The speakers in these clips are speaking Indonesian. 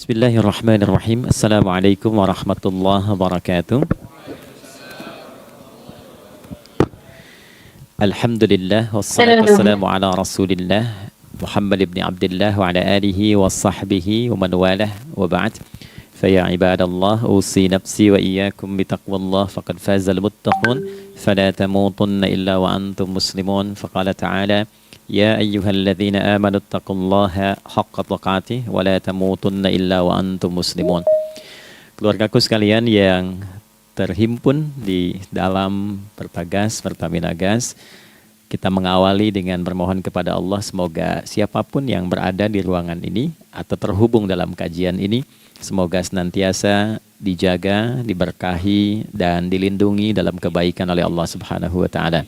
Bismillahirrahmanirrahim. Assalamualaikum warahmatullahi wabarakatuh. Alhamdulillah wassalatu wassalamu ala Rasulillah Muhammad ibn Abdullah wa ala alihi wa sahbihi wa man walah wa ba'd. Faya ibadallah usi nafsi wa iyyakum bitaqwallah faqad fazal muttaqun fala tamutunna illa wa antum muslimun. Faqala ta'ala ya ayyuhalladzina amanu taqullaha haqqa tuqatih wa la tamutunna illa wa antum muslimun. Keluargaku sekalian yang terhimpun di dalam Pertagas, Pertamina Gas, kita mengawali dengan bermohon kepada Allah semoga siapapun yang berada di ruangan ini atau terhubung dalam kajian ini, semoga senantiasa dijaga, diberkahi, dan dilindungi dalam kebaikan oleh Allah Subhanahu wa Ta'ala.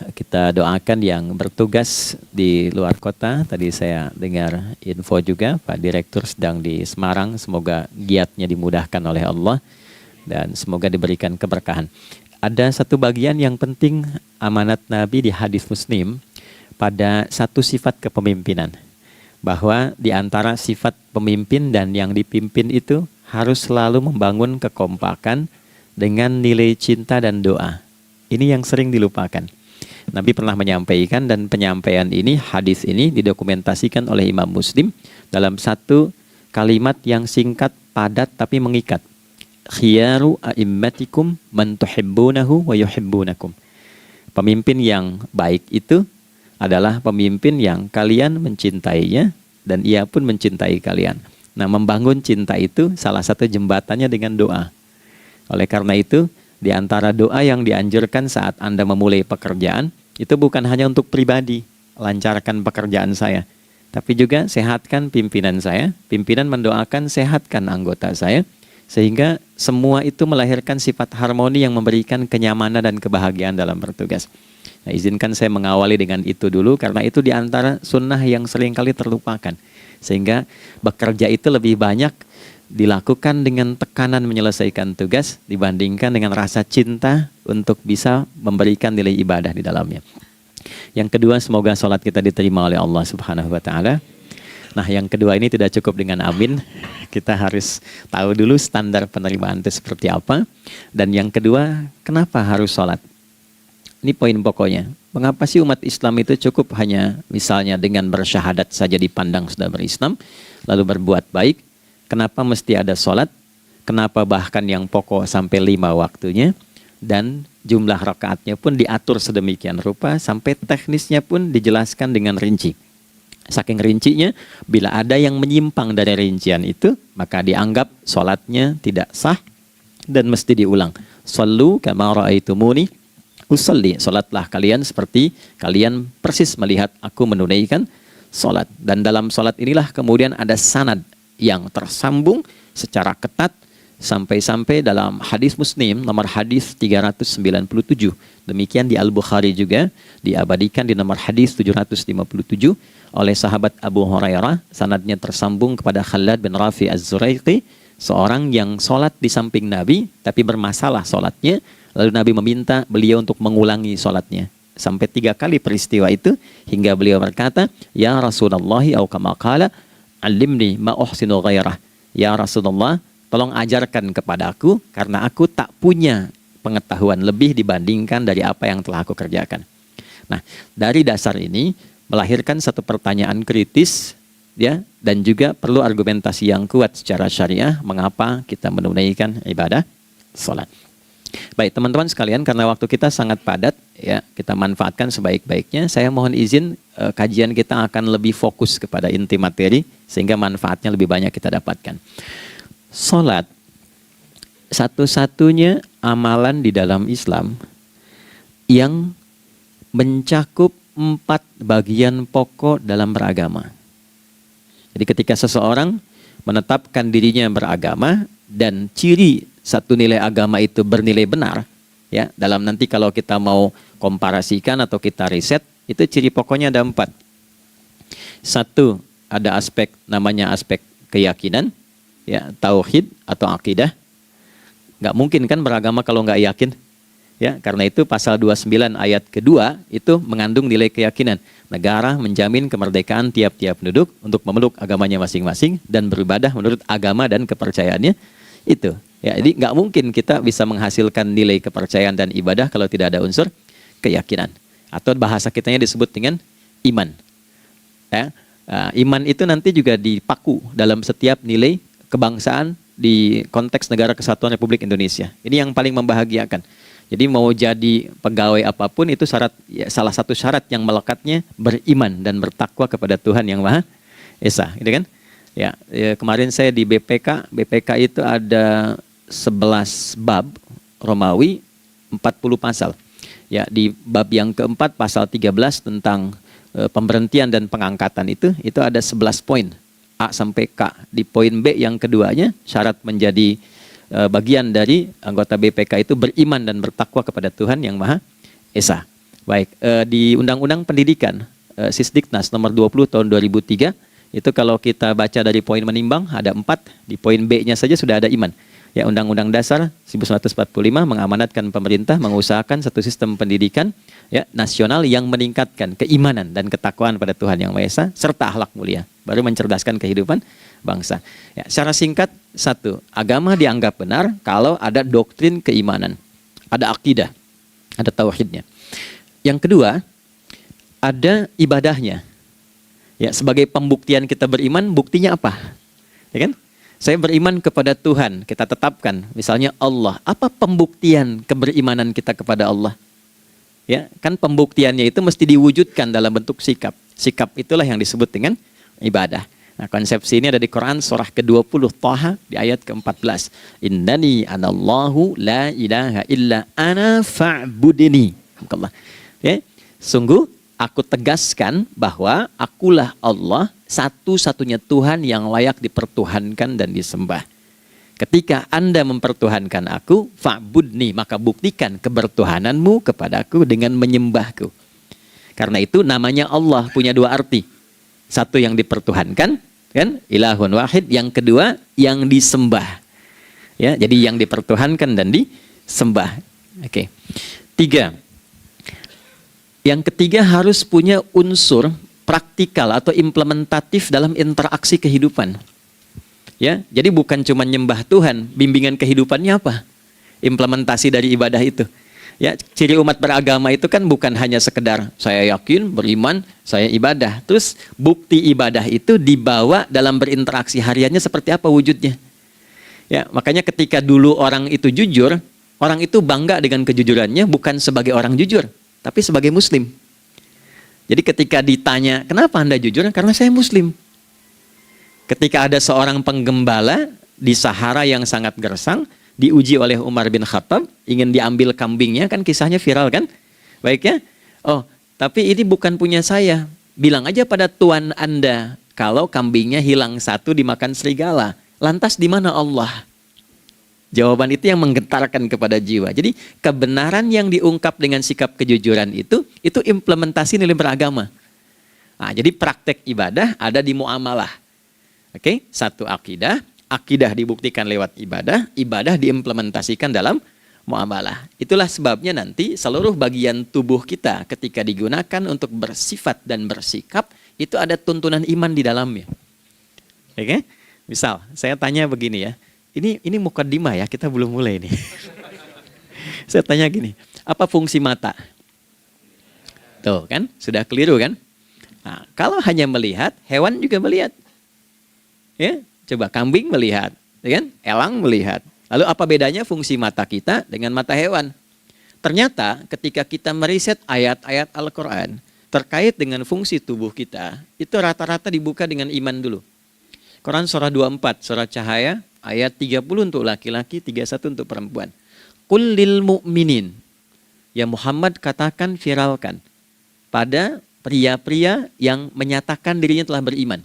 Kita doakan yang bertugas di luar kota. Tadi saya dengar info juga Pak Direktur sedang di Semarang. Semoga giatnya dimudahkan oleh Allah dan semoga diberikan keberkahan. Ada satu bagian yang penting amanat Nabi di hadis Muslim pada satu sifat kepemimpinan, bahwa di antara sifat pemimpin dan yang dipimpin itu harus selalu membangun kekompakan dengan nilai cinta dan doa. Ini yang sering dilupakan. Nabi pernah menyampaikan, dan penyampaian ini, hadis ini didokumentasikan oleh Imam Muslim dalam satu kalimat yang singkat, padat tapi mengikat. Khiyaru a'immatikum man tuhibbunahu wa yuhibbunakum. Pemimpin yang baik itu adalah pemimpin yang kalian mencintainya dan ia pun mencintai kalian. Nah, membangun cinta itu salah satu jembatannya dengan doa. Oleh karena itu, di antara doa yang dianjurkan saat Anda memulai pekerjaan, itu bukan hanya untuk pribadi, lancarkan pekerjaan saya, tapi juga sehatkan pimpinan saya, pimpinan mendoakan sehatkan anggota saya, sehingga semua itu melahirkan sifat harmoni yang memberikan kenyamanan dan kebahagiaan dalam bertugas. Nah, izinkan saya mengawali dengan itu dulu, karena itu di antara sunnah yang seringkali terlupakan, sehingga bekerja itu lebih banyak dilakukan dengan tekanan menyelesaikan tugas dibandingkan dengan rasa cinta untuk bisa memberikan nilai ibadah di dalamnya. Yang kedua, semoga sholat kita diterima oleh Allah Subhanahu wa Ta'ala. Nah, yang kedua ini tidak cukup dengan amin. Kita harus tahu dulu standar penerimaan itu seperti apa. Dan yang kedua, kenapa harus sholat? Ini poin pokoknya. Mengapa sih umat Islam itu cukup hanya misalnya dengan bersyahadat saja dipandang sudah berislam, lalu berbuat baik? Kenapa mesti ada sholat? Kenapa bahkan yang pokok sampai 5 waktunya? Dan jumlah rakaatnya pun diatur sedemikian rupa, sampai teknisnya pun dijelaskan dengan rinci. Saking rincinya, bila ada yang menyimpang dari rincian itu, maka dianggap sholatnya tidak sah dan mesti diulang. Shallu kama ra'aitumuni usalli. Sholatlah kalian seperti kalian persis melihat aku menunaikan sholat. Dan dalam sholat inilah kemudian ada sanad yang tersambung secara ketat sampai-sampai dalam hadis Muslim nomor hadis 397. Demikian di Al-Bukhari juga diabadikan di nomor hadis 757 oleh sahabat Abu Hurairah. Sanadnya tersambung kepada Khalad bin Rafi Az-Zuraiqi, seorang yang sholat di samping Nabi tapi bermasalah sholatnya. Lalu Nabi meminta beliau untuk mengulangi sholatnya. Sampai 3 kali peristiwa itu hingga beliau berkata, ya Rasulullah au kama qala alimni ma uhsinu ghairah. Ya Rasulullah, tolong ajarkan kepadaku karena aku tak punya pengetahuan lebih dibandingkan dari apa yang telah aku kerjakan. Nah, dari dasar ini melahirkan satu pertanyaan kritis, ya, dan juga perlu argumentasi yang kuat secara syariah mengapa kita menunaikan ibadah salat. Baik teman-teman sekalian, karena waktu kita sangat padat, ya, kita manfaatkan sebaik-baiknya. Saya mohon izin kajian kita akan lebih fokus kepada inti materi sehingga manfaatnya lebih banyak kita dapatkan. Salat satu-satunya amalan di dalam Islam yang mencakup 4 bagian pokok dalam beragama. Jadi ketika seseorang menetapkan dirinya beragama dan ciri satu nilai agama itu bernilai benar, ya, dalam nanti kalau kita mau komparasikan atau kita riset, itu ciri pokoknya ada 4. Satu, ada aspek namanya aspek keyakinan, ya, tauhid atau akidah. Nggak mungkin kan beragama kalau nggak yakin, ya, karena itu pasal 29 ayat kedua itu mengandung nilai keyakinan. negara menjamin kemerdekaan tiap-tiap penduduk untuk memeluk agamanya masing-masing dan beribadah menurut agama dan kepercayaannya itu. Ya, jadi nggak mungkin kita bisa menghasilkan nilai kepercayaan dan ibadah kalau tidak ada unsur keyakinan. Atau bahasa kitanya disebut dengan iman. Ya, iman itu nanti juga dipaku dalam setiap nilai kebangsaan di konteks Negara Kesatuan Republik Indonesia. Ini yang paling membahagiakan. Jadi mau jadi pegawai apapun itu syarat, ya, salah satu syarat yang melekatnya beriman dan bertakwa kepada Tuhan Yang Maha Esa, gitu kan? Ya, kemarin saya di BPK itu ada 11 bab Romawi, 40 pasal. Ya, di bab yang keempat pasal 13 tentang pemberhentian dan pengangkatan itu ada 11 poin A sampai K. Di poin B yang keduanya syarat menjadi bagian dari anggota BPK itu beriman dan bertakwa kepada Tuhan Yang Maha Esa. Baik, di Undang-Undang Pendidikan Sisdiknas nomor 20 tahun 2003 itu kalau kita baca dari poin menimbang ada 4, di poin B-nya saja sudah ada iman. Ya, Undang-Undang Dasar 1945 mengamanatkan pemerintah mengusahakan satu sistem pendidikan, ya, nasional yang meningkatkan keimanan dan ketakwaan pada Tuhan Yang Maha Esa serta akhlak mulia, baru mencerdaskan kehidupan bangsa. Ya, secara singkat, satu, agama dianggap benar kalau ada doktrin keimanan, ada akidah, ada tauhidnya. Yang kedua, ada ibadahnya. Ya, sebagai pembuktian kita beriman, buktinya apa? Ya kan? Saya beriman kepada Tuhan, kita tetapkan, misalnya Allah. Apa pembuktian keberimanan kita kepada Allah? Ya, kan pembuktiannya itu mesti diwujudkan dalam bentuk sikap. Sikap itulah yang disebut dengan ibadah. Nah, konsepsi ini ada di Quran surah ke-20 Thaha di ayat ke-14. Innani anallahu la ilaha illa ana fa'budini. Ya, sungguh aku tegaskan bahwa akulah Allah, satu-satunya Tuhan yang layak dipertuhankan dan disembah. Ketika Anda mempertuhankan aku, fa'budni, maka buktikan kebertuhananmu kepadaku dengan menyembahku. Karena itu namanya Allah punya dua arti. Satu yang dipertuhankan, kan? Ilahun wahid. Yang kedua yang disembah. Ya, jadi yang dipertuhankan dan disembah. Oke. 3. Yang ketiga harus punya unsur praktikal atau implementatif dalam interaksi kehidupan. Ya, jadi bukan cuma nyembah Tuhan, bimbingan kehidupannya apa? Implementasi dari ibadah itu. Ya, ciri umat beragama itu kan bukan hanya sekedar saya yakin, beriman, saya ibadah. Terus bukti ibadah itu dibawa dalam berinteraksi hariannya seperti apa wujudnya. Ya, makanya ketika dulu orang itu jujur, orang itu bangga dengan kejujurannya bukan sebagai orang jujur, tapi sebagai muslim. Jadi ketika ditanya, kenapa Anda jujur? Karena saya muslim. Ketika ada seorang penggembala di Sahara yang sangat gersang, diuji oleh Umar bin Khattab, ingin diambil kambingnya, kan kisahnya viral kan? Baik ya? Oh, tapi ini bukan punya saya. Bilang aja pada tuan Anda, kalau kambingnya hilang satu dimakan serigala. Lantas di mana Allah? Jawaban itu yang menggetarkan kepada jiwa. Jadi kebenaran yang diungkap dengan sikap kejujuran itu implementasi nilai beragama. Nah, jadi praktek ibadah ada di muamalah. Oke, satu akidah, akidah dibuktikan lewat ibadah, ibadah diimplementasikan dalam muamalah. Itulah sebabnya nanti seluruh bagian tubuh kita ketika digunakan untuk bersifat dan bersikap, itu ada tuntunan iman di dalamnya. Oke? Misal, saya tanya begini ya. Ini mukaddimah ya, kita belum mulai nih. Saya tanya gini, apa fungsi mata? Tuh kan, sudah keliru kan? Nah, kalau hanya melihat, hewan juga melihat. Ya, coba kambing melihat, ya kan? Elang melihat. Lalu apa bedanya fungsi mata kita dengan mata hewan? Ternyata ketika kita meriset ayat-ayat Al-Quran terkait dengan fungsi tubuh kita, itu rata-rata dibuka dengan iman dulu. Quran surah 24, surah Cahaya, ayat 30 untuk laki-laki, 31 untuk perempuan. Qul lil mu'minin. Ya Muhammad katakan, viralkan pada pria-pria yang menyatakan dirinya telah beriman.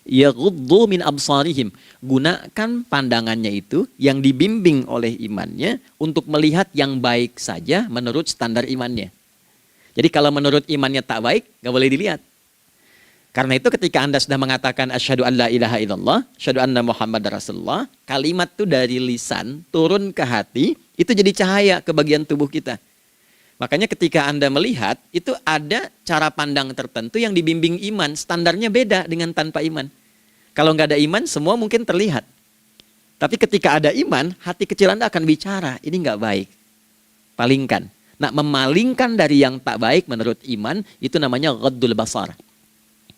Yaghuddu min absarihim. Gunakan pandangannya itu yang dibimbing oleh imannya untuk melihat yang baik saja menurut standar imannya. Jadi kalau menurut imannya tak baik, gak boleh dilihat. Karena itu ketika Anda sudah mengatakan asyhadu an la ilaha illallah, asyhadu anna Muhammad Rasulullah, kalimat itu dari lisan turun ke hati, itu jadi cahaya ke bagian tubuh kita. Makanya ketika Anda melihat, itu ada cara pandang tertentu yang dibimbing iman. Standarnya beda dengan tanpa iman. Kalau nggak ada iman, semua mungkin terlihat. Tapi ketika ada iman, hati kecil Anda akan bicara, ini nggak baik. Palingkan. Nah, memalingkan dari yang tak baik menurut iman, itu namanya ghaddul basar.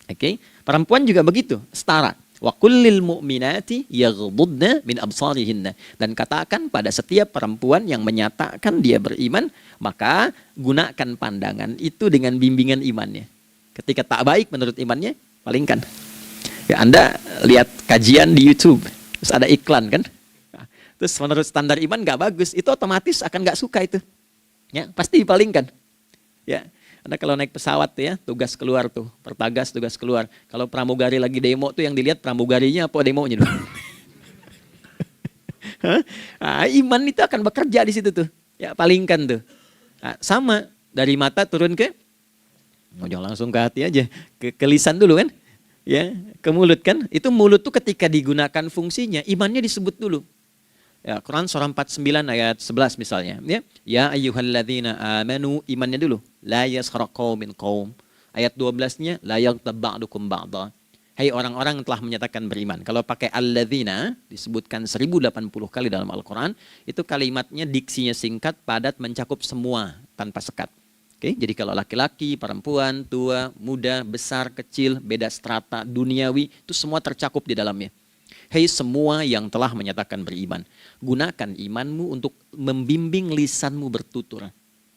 Oke? Perempuan juga begitu, setara. Wa kullil mu'minati yaghdudna min absarihinna. Dan katakan pada setiap perempuan yang menyatakan dia beriman, maka gunakan pandangan itu dengan bimbingan imannya. Ketika tak baik menurut imannya, palingkan. Ya, Anda lihat kajian di YouTube, terus ada iklan kan? Nah, terus menurut standar iman nggak bagus, itu otomatis akan nggak suka itu. Ya, pasti dipalingkan. Ya. Anda kalau naik pesawat tuh ya, tugas keluar tuh, pertagas tugas keluar. Kalau pramugari lagi demo tuh yang dilihat pramugarinya apa demonya tuh. Nah, iman itu akan bekerja di situ tuh. Ya, palingkan tuh. Nah, sama dari mata turun ke, jangan langsung ke hati aja, ke lisan dulu kan. Ya, ke mulut kan. Itu mulut tuh ketika digunakan fungsinya, imannya disebut dulu. Ya, Quran surah 49 ayat 11 misalnya, ya. Ya ayyuhalladzina amanu, imannya dulu. La yaskhar qaumin qaum. Ayat 12-nya la yaghtab ba'dukum ba'dha. Hai orang-orang yang telah menyatakan beriman. Kalau pakai alladzina disebutkan 1080 kali dalam Al-Qur'an, itu kalimatnya diksinya singkat, padat, mencakup semua tanpa sekat. Oke, jadi kalau laki-laki, perempuan, tua, muda, besar, kecil, beda strata, duniawi, itu semua tercakup di dalamnya. Hei semua yang telah menyatakan beriman, gunakan imanmu untuk membimbing lisanmu bertutur.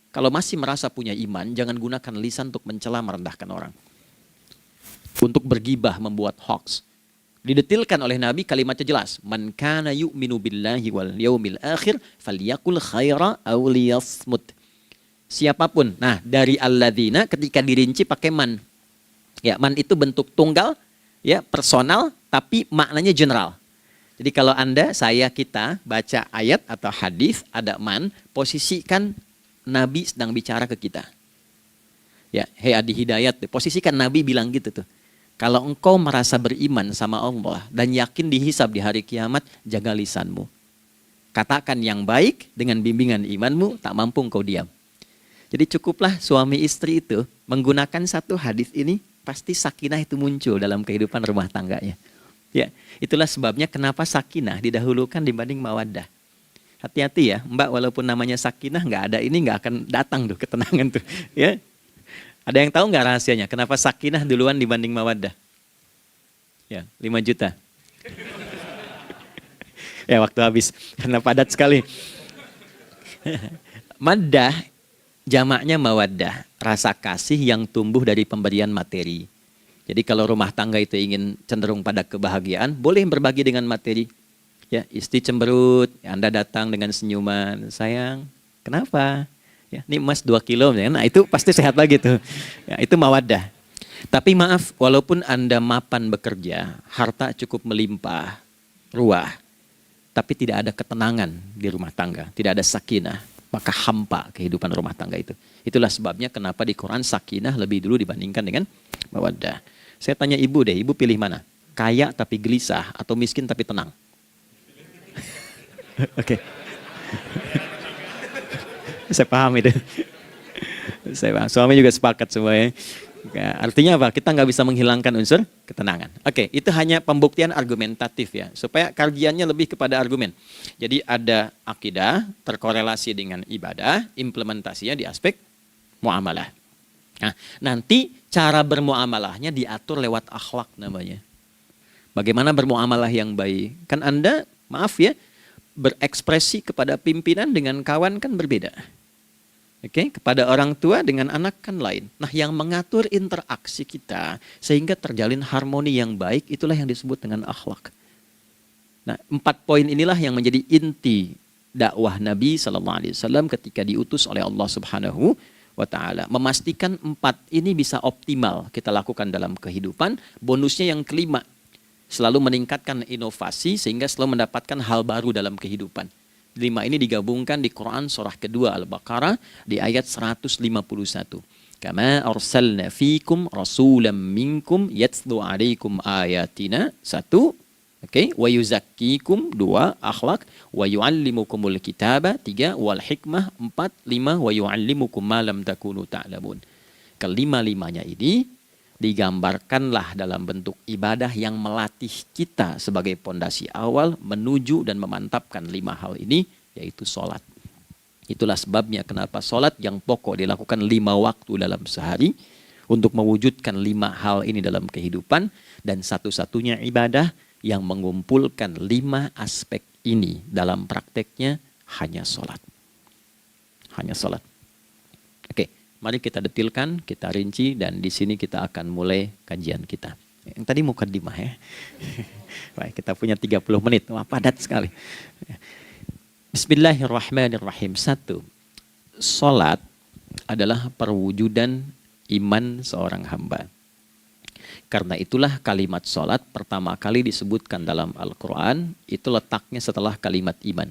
Kalau masih merasa punya iman, jangan gunakan lisan untuk mencela, merendahkan orang. Untuk bergibah, membuat hoax. Didetilkan oleh Nabi, kalimatnya jelas. Man kana yu'minu billahi wal yaumil akhir, falyakul khaira aw liyasmut. Siapapun. Nah, dari alladzina ketika dirinci pakai man. Ya, man itu bentuk tunggal, ya, personal, tapi maknanya general. Jadi kalau Anda, saya, kita baca ayat atau hadis ada man, posisikan Nabi sedang bicara ke kita. Ya, hei Adi Hidayat, posisikan Nabi bilang gitu tuh. Kalau engkau merasa beriman sama Allah dan yakin dihisab di hari kiamat, jaga lisanmu. Katakan yang baik dengan bimbingan imanmu, tak mampu engkau diam. Jadi cukuplah suami istri itu menggunakan satu hadis ini, pasti sakinah itu muncul dalam kehidupan rumah tangganya. Ya, itulah sebabnya kenapa sakinah didahulukan dibanding mawaddah. Hati-hati ya, Mbak, walaupun namanya sakinah nggak ada ini nggak akan datang tuh ketenangan tuh. Ya, ada yang tahu nggak rahasianya? Kenapa sakinah duluan dibanding mawaddah? Ya, 5 juta. Ya, waktu habis karena padat sekali. Maddah jamaknya mawaddah, rasa kasih yang tumbuh dari pemberian materi. Jadi kalau rumah tangga itu ingin cenderung pada kebahagiaan, boleh berbagi dengan materi. Ya, istri cemberut, ya Anda datang dengan senyuman, sayang, kenapa? Ya, ini emas 2 kilo, ya. Nah itu pasti sehat lagi tuh. Ya, itu mawaddah. Tapi maaf, walaupun Anda mapan bekerja, harta cukup melimpah, ruah, tapi tidak ada ketenangan di rumah tangga, tidak ada sakinah, maka hampa kehidupan rumah tangga itu. Itulah sebabnya kenapa di Quran sakinah lebih dulu dibandingkan dengan mawaddah. Saya tanya ibu deh, ibu pilih mana? Kaya tapi gelisah atau miskin tapi tenang? Oke. Saya paham itu. Saya paham. Suami juga sepakat semuanya. Ya, artinya apa? Kita nggak bisa menghilangkan unsur ketenangan. Oke, itu hanya pembuktian argumentatif ya, supaya kajiannya lebih kepada argumen. Jadi ada akidah terkorelasi dengan ibadah, implementasinya di aspek muamalah. Nah, nanti cara bermuamalahnya diatur lewat akhlak namanya. Bagaimana bermuamalah yang baik? Kan Anda, maaf ya, berekspresi kepada pimpinan dengan kawan kan berbeda. Oke, kepada orang tua dengan anak kan lain. Nah, yang mengatur interaksi kita sehingga terjalin harmoni yang baik, itulah yang disebut dengan akhlak. Nah, 4 poin inilah yang menjadi inti dakwah Nabi SAW ketika diutus oleh Allah Subhanahu wa Ta'ala. Memastikan 4 ini bisa optimal kita lakukan dalam kehidupan. Bonusnya yang kelima, selalu meningkatkan inovasi sehingga selalu mendapatkan hal baru dalam kehidupan. 5 ini digabungkan di Quran surah kedua Al-Baqarah di ayat 151. Kama arsalna fikum rasulam minkum yatslu alaikum ayatina. 1, Oke, wa yuzakkikum 2, akhlak, wa yu'allimukumul kitaba 3, wal hikmah 4, 5, wa yu'allimukum ma lam takunu ta'lamun. Kelima-limanya ini digambarkanlah dalam bentuk ibadah yang melatih kita sebagai pondasi awal menuju dan memantapkan 5 hal ini, yaitu sholat. Itulah sebabnya kenapa sholat yang pokok dilakukan 5 waktu dalam sehari untuk mewujudkan 5 hal ini dalam kehidupan, dan satu-satunya ibadah yang mengumpulkan 5 aspek ini dalam prakteknya hanya sholat. Hanya sholat. Oke, mari kita detilkan, kita rinci, dan di sini kita akan mulai kajian kita. Yang tadi mukadimah ya. Baik, kita punya 30 menit. Wah, padat sekali. Bismillahirrahmanirrahim. 1. Sholat adalah perwujudan iman seorang hamba. Karena itulah kalimat sholat pertama kali disebutkan dalam Al-Quran, itu letaknya setelah kalimat iman.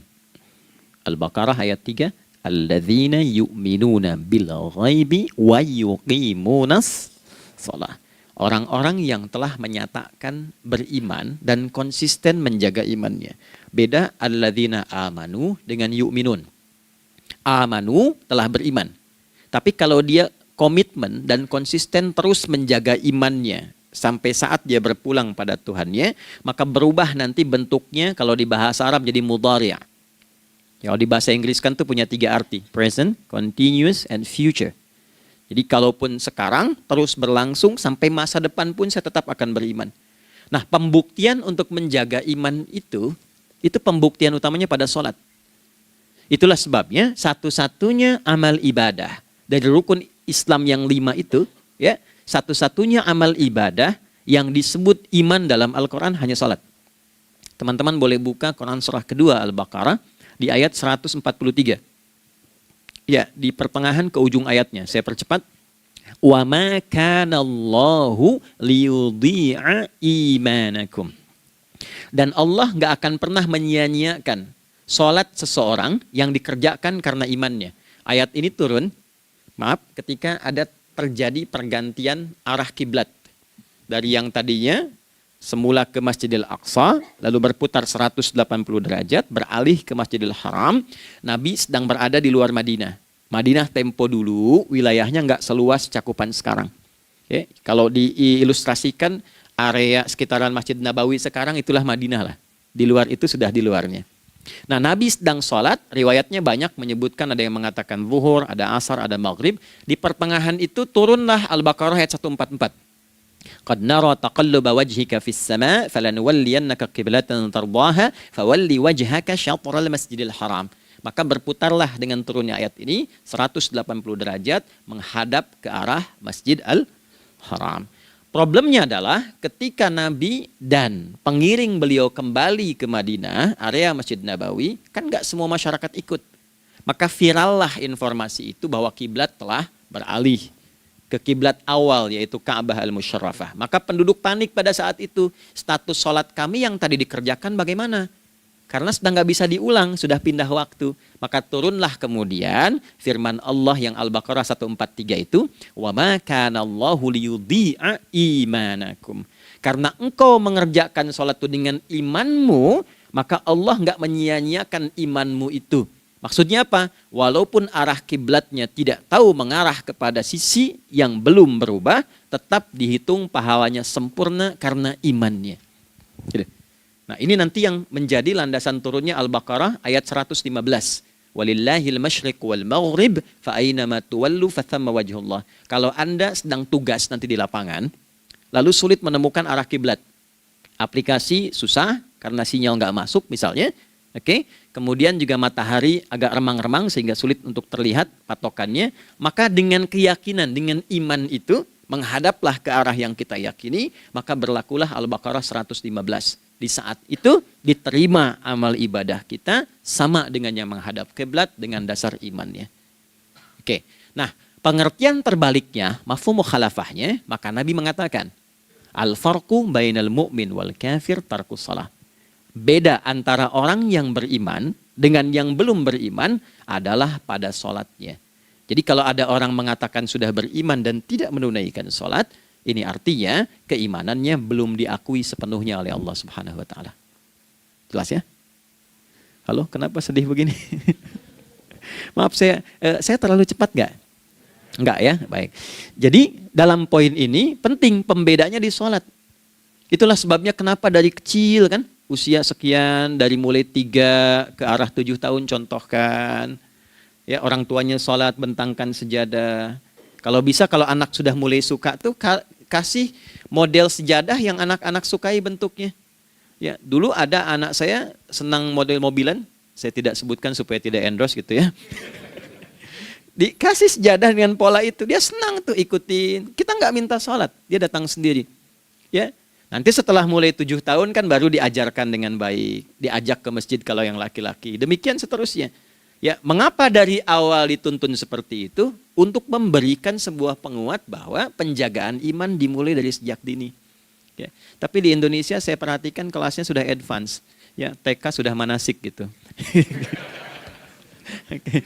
Al-Baqarah ayat 3, Alladzina yu'minuna bil ghaibi wa yuqimunas sholat. Orang-orang yang telah menyatakan beriman dan konsisten menjaga imannya. Beda alladzina amanu dengan yu'minun. Amanu telah beriman. Tapi kalau dia komitmen dan konsisten terus menjaga imannya sampai saat dia berpulang pada Tuhannya, maka berubah nanti bentuknya kalau di bahasa Arab jadi mudhari'. Kalau di bahasa Inggris kan tuh punya 3 arti, present, continuous, and future. Jadi kalaupun sekarang terus berlangsung sampai masa depan pun saya tetap akan beriman. Nah, pembuktian untuk menjaga iman itu pembuktian utamanya pada sholat. Itulah sebabnya satu-satunya amal ibadah dari rukun Islam yang 5 itu, ya, satu-satunya amal ibadah yang disebut iman dalam Al-Quran hanya sholat. Teman-teman boleh buka Quran surah kedua Al-Baqarah di ayat 143. Ya, di pertengahan ke ujung ayatnya. Saya percepat. Wa ma kana Allahu liyudhi'a imanakum. Dan Allah nggak akan pernah menyia-nyiakan sholat seseorang yang dikerjakan karena imannya. Ayat ini turun, ketika ada terjadi pergantian arah kiblat. Dari yang tadinya semula ke Masjidil Aqsa, lalu berputar 180 derajat, beralih ke Masjidil Haram. Nabi sedang berada di luar Madinah. Madinah tempo dulu, wilayahnya nggak seluas cakupan sekarang. Oke, kalau diilustrasikan, area sekitaran Masjid Nabawi sekarang itulah Madinah lah. Di luar itu sudah di luarnya. Nah, Nabi sedang sholat, riwayatnya banyak menyebutkan, ada yang mengatakan zuhur, ada asar, ada maghrib. Di pertengahan itu turunlah Al-Baqarah ayat 144. Qad nara taqalluba wajhika fis sama' falanuwalliyannaka qiblatan tardaha fawalli wajhaka syatral masjidil haram. Maka berputarlah dengan turunnya ayat ini 180 derajat menghadap ke arah Masjid Al-Haram. Problemnya adalah ketika Nabi dan pengiring beliau kembali ke Madinah, area Masjid Nabawi, kan nggak semua masyarakat ikut. Maka virallah informasi itu bahwa kiblat telah beralih ke kiblat awal, yaitu Ka'bah Al-Musyarrafah. Maka penduduk panik pada saat itu. Status sholat kami yang tadi dikerjakan bagaimana? Karena sedang nggak bisa diulang, sudah pindah waktu. Maka turunlah kemudian firman Allah yang Al-Baqarah 143 itu, wa ma kana Allahu liyudhi'a imanakum. Karena engkau mengerjakan sholat itu dengan imanmu, maka Allah nggak menyia-nyiakan imanmu itu. Maksudnya apa? Walaupun arah kiblatnya tidak tahu mengarah kepada sisi yang belum berubah, tetap dihitung pahalanya sempurna karena imannya. Nah, ini nanti yang menjadi landasan turunnya Al-Baqarah ayat 115. Walillahil masyriq wal maghrib fa aina ma tuwallu fa thamma wajhullah. Kalau Anda sedang tugas nanti di lapangan, lalu sulit menemukan arah kiblat. Aplikasi susah karena sinyal nggak masuk misalnya. Oke, kemudian juga matahari agak remang-remang sehingga sulit untuk terlihat patokannya. Maka dengan keyakinan, dengan iman itu, menghadaplah ke arah yang kita yakini, maka berlakulah Al-Baqarah 115. Di saat itu diterima amal ibadah kita sama dengan yang menghadap kiblat dengan dasar imannya. Oke, nah pengertian terbaliknya, mafhum mukhalafahnya, maka Nabi mengatakan, al-farqu bainal mu'min wal kafir tarkus shalah. Beda antara orang yang beriman dengan yang belum beriman adalah pada sholatnya. Jadi kalau ada orang mengatakan sudah beriman dan tidak menunaikan sholat, ini artinya keimanannya belum diakui sepenuhnya oleh Allah Subhanahu wa taala. Jelas ya? Halo, kenapa sedih begini? Maaf, saya terlalu cepat nggak? Enggak ya, baik. Jadi dalam poin ini penting pembedanya di sholat. Itulah sebabnya kenapa dari kecil kan, usia sekian, dari mulai 3 ke arah 7 tahun contohkan. Ya, orang tuanya sholat bentangkan sejadah. Kalau bisa, kalau anak sudah mulai suka tuh kasih model sejadah yang anak-anak sukai bentuknya. Ya, dulu ada anak saya senang model mobilan, saya tidak sebutkan supaya tidak endorse gitu ya. Dikasih sejadah dengan pola itu, dia senang tuh ikutin. Kita nggak minta sholat, dia datang sendiri. Ya, nanti setelah mulai 7 tahun kan baru diajarkan dengan baik, diajak ke masjid kalau yang laki-laki. Demikian seterusnya. Ya, mengapa dari awal dituntun seperti itu? Untuk memberikan sebuah penguat bahwa penjagaan iman dimulai dari sejak dini. Ya, tapi di Indonesia saya perhatikan kelasnya sudah advance. Ya, TK sudah manasik gitu. Okay.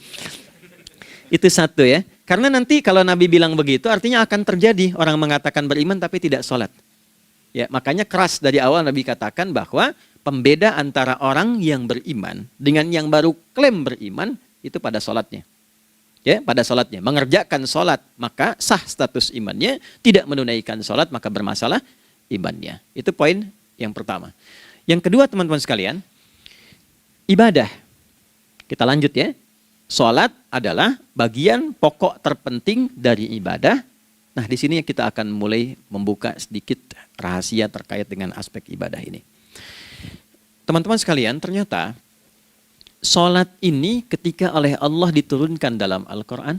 Itu satu ya. Karena nanti kalau Nabi bilang begitu artinya akan terjadi orang mengatakan beriman tapi tidak sholat. Ya, makanya keras dari awal Nabi katakan bahwa pembeda antara orang yang beriman dengan yang baru klaim beriman itu pada sholatnya. Ya, pada sholatnya. Mengerjakan sholat maka sah status imannya, tidak menunaikan sholat maka bermasalah imannya. Itu poin yang pertama. Yang kedua teman-teman sekalian, ibadah. Kita lanjut ya. Sholat adalah bagian pokok terpenting dari ibadah. Nah, di sini kita akan mulai membuka sedikit rahasia terkait dengan aspek ibadah ini. Teman-teman sekalian, ternyata sholat ini ketika oleh Allah diturunkan dalam Al-Quran,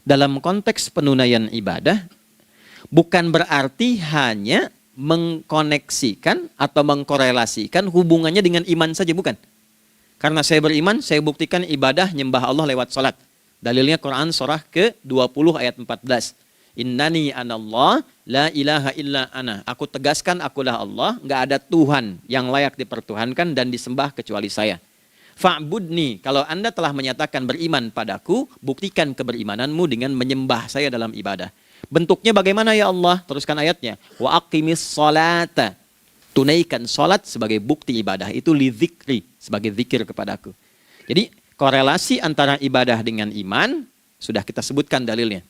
dalam konteks penunaian ibadah, bukan berarti hanya mengkoneksikan atau mengkorelasikan hubungannya dengan iman saja, bukan. Karena saya beriman, saya buktikan ibadah nyembah Allah lewat sholat. Dalilnya Quran surah ke-20 ayat 14. Innani anallah la ilaha illa ana. Aku tegaskan akulah Allah, nggak ada Tuhan yang layak dipertuhankan dan disembah kecuali saya. Fa'budni, kalau Anda telah menyatakan beriman padaku, buktikan keberimananmu dengan menyembah saya dalam ibadah. Bentuknya bagaimana ya Allah? Teruskan ayatnya. Wa aqimis sholata. Tunaikan sholat sebagai bukti ibadah. Itu li dzikri, sebagai zikir kepadaku. Jadi korelasi antara ibadah dengan iman, sudah kita sebutkan dalilnya.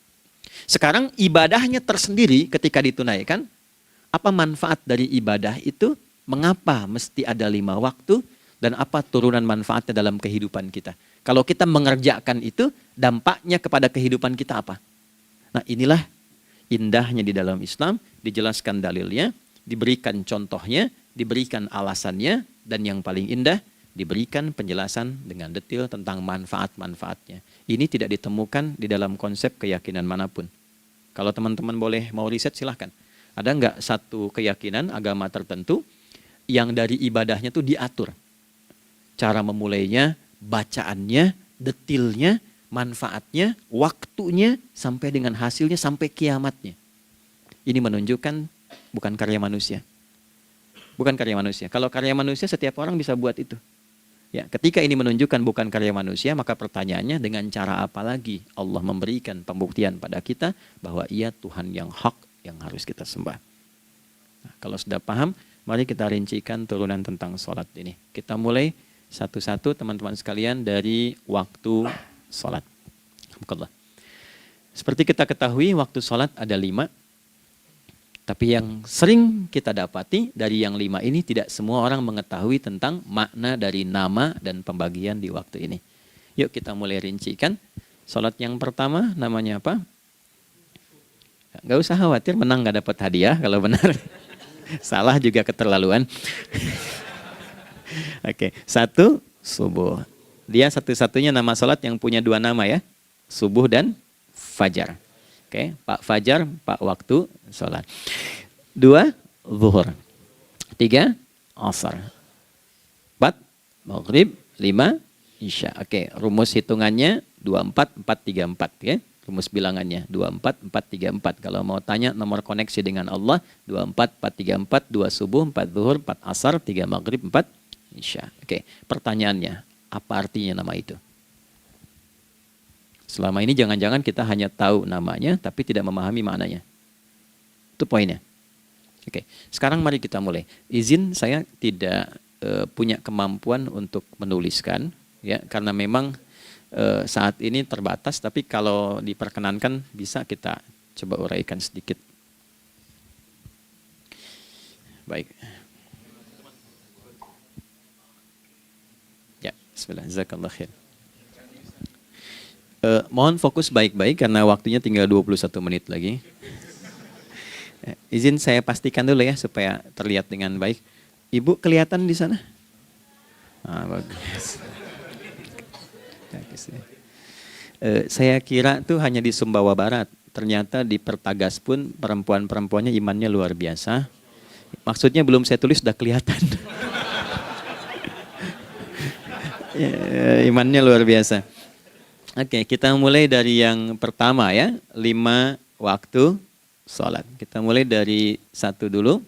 Sekarang ibadahnya tersendiri ketika ditunaikan, apa manfaat dari ibadah itu? Mengapa mesti ada 5 waktu? Dan apa turunan manfaatnya dalam kehidupan kita? Kalau kita mengerjakan itu, dampaknya kepada kehidupan kita apa? Nah, inilah indahnya di dalam Islam, dijelaskan dalilnya, diberikan contohnya, diberikan alasannya, dan yang paling indah, diberikan penjelasan dengan detail tentang manfaat-manfaatnya. Ini tidak ditemukan di dalam konsep keyakinan manapun. Kalau teman-teman boleh mau riset silahkan. Ada nggak satu keyakinan agama tertentu yang dari ibadahnya tuh diatur? Cara memulainya, bacaannya, detailnya, manfaatnya, waktunya, sampai dengan hasilnya, sampai kiamatnya. Ini menunjukkan bukan karya manusia. Bukan karya manusia. Kalau karya manusia setiap orang bisa buat itu. Ya, ketika ini menunjukkan bukan karya manusia, maka pertanyaannya dengan cara apa lagi Allah memberikan pembuktian pada kita bahwa Ia Tuhan yang hak yang harus kita sembah. Nah, kalau sudah paham, mari kita rincikan turunan tentang sholat ini. Kita mulai satu-satu teman-teman sekalian dari waktu sholat. Seperti kita ketahui waktu sholat ada 5. Tapi yang sering kita dapati dari yang 5 ini tidak semua orang mengetahui tentang makna dari nama dan pembagian di waktu ini. Yuk kita mulai rincikan. Sholat yang pertama namanya apa? Gak usah khawatir, menang gak dapat hadiah kalau benar. Salah juga keterlaluan. Oke, 1 subuh. Dia satu-satunya nama sholat yang punya 2 nama ya. Subuh dan fajar. Oke, Pak Fajar, Pak waktu sholat. 2, zuhur. 3, asar. 4, maghrib. 5, isya. Oke, rumus hitungannya 24, 4, 3, 4. Ya. Rumus bilangannya 24, 4, 3, 4. Kalau mau tanya nomor koneksi dengan Allah, 24, 4, 3, 4, 2 subuh, 4 zuhur, 4 asar, 3 maghrib, 4 isya. Oke, pertanyaannya, apa artinya nama itu? Selama ini jangan-jangan kita hanya tahu namanya, tapi tidak memahami maknanya. Itu poinnya. Oke, sekarang mari kita mulai. Izin saya tidak punya kemampuan untuk menuliskan, ya, karena memang saat ini terbatas, tapi kalau diperkenankan bisa kita coba uraikan sedikit. Baik. Ya, bismillah, jazakallah khair. Mohon fokus baik-baik karena waktunya tinggal 21 menit lagi. Izin saya pastikan dulu ya supaya terlihat dengan baik. Ibu kelihatan di sana? Bagus. Saya kira tuh hanya di Sumbawa Barat. Ternyata di Pertagas pun perempuan-perempuannya imannya luar biasa. Maksudnya belum saya tulis sudah kelihatan. Imannya luar biasa. Oke, kita mulai dari yang pertama ya. 5 waktu sholat. Kita mulai dari 1 dulu.